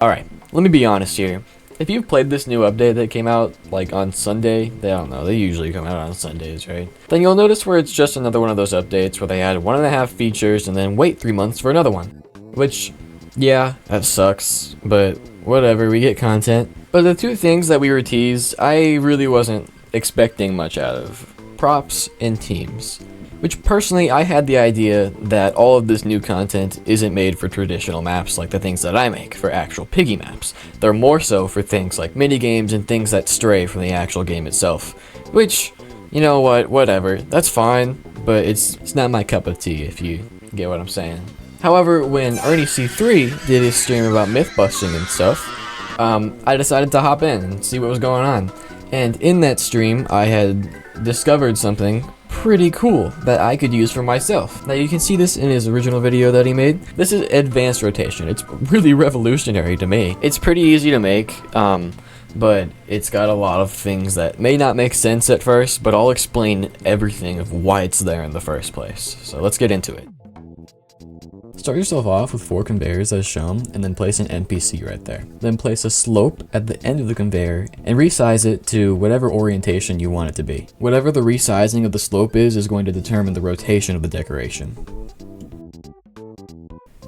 Alright, let me be honest here. If you've played this new update that came out, like, on Sunday, I don't know, they usually come out on Sundays, right? Then you'll notice where it's just another one of those updates where they add 1.5 features and then wait 3 months for another one. Which, yeah, that sucks, but whatever, we get content. But the two things that we were teased, I really wasn't expecting much out of. Props and teams. Which personally, I had the idea that all of this new content isn't made for traditional maps like the things that I make for actual Piggy maps. They're more so for things like minigames and things that stray from the actual game itself. Which, you know what, whatever, that's fine, but it's not my cup of tea if you get what I'm saying. However, when Ernie C3 did his stream about myth busting and stuff, I decided to hop in and see what was going on. And in that stream, I had discovered something pretty cool that I could use for myself. Now you can see this in his original video that he made. This is advanced rotation. It's really revolutionary to me. It's pretty easy to make, but it's got a lot of things that may not make sense at first, but I'll explain everything of why it's there in the first place. So let's get into it. Start yourself off with 4 conveyors as shown, and then place an NPC right there. Then place a slope at the end of the conveyor, and resize it to whatever orientation you want it to be. Whatever the resizing of the slope is going to determine the rotation of the decoration.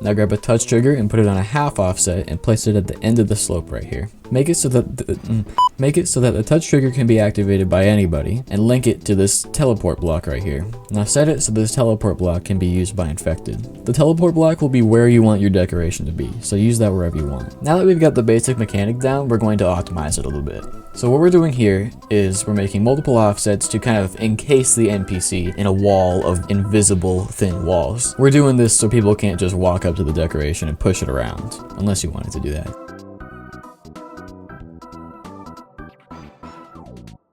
Now grab a touch trigger and put it on a half offset and place it at the end of the slope right here. Make it so that the touch trigger can be activated by anybody, and link it to this teleport block right here. Now set it so this teleport block can be used by infected. The teleport block will be where you want your decoration to be, so use that wherever you want. Now that we've got the basic mechanic down, we're going to optimize it a little bit. So what we're doing here is we're making multiple offsets to kind of encase the NPC in a wall of invisible thin walls. We're doing this so people can't just walk up to the decoration and push it around, unless you wanted to do that.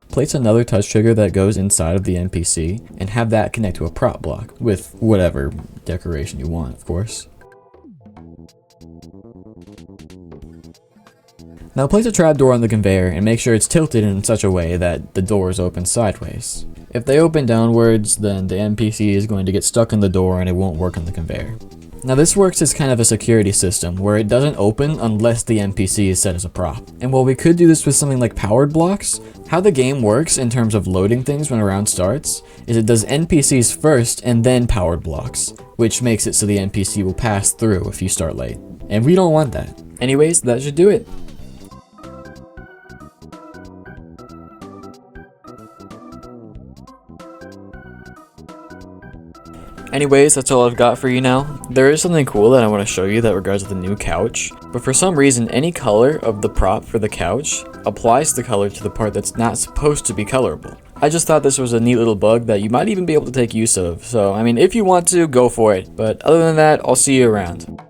Place another touch trigger that goes inside of the NPC and have that connect to a prop block with whatever decoration you want, of course. Now place a trapdoor on the conveyor and make sure it's tilted in such a way that the doors open sideways. If they open downwards, then the NPC is going to get stuck in the door and it won't work on the conveyor. Now this works as kind of a security system where it doesn't open unless the NPC is set as a prop. And while we could do this with something like powered blocks, how the game works in terms of loading things when a round starts is it does NPCs first and then powered blocks, which makes it so the NPC will pass through if you start late. And we don't want that. Anyways, that should do it. Anyways, that's all I've got for you now. There is something cool that I want to show you that regards to the new couch, but for some reason any color of the prop for the couch applies the color to the part that's not supposed to be colorable. I just thought this was a neat little bug that you might even be able to take use of, so I mean if you want to, go for it, but other than that, I'll see you around.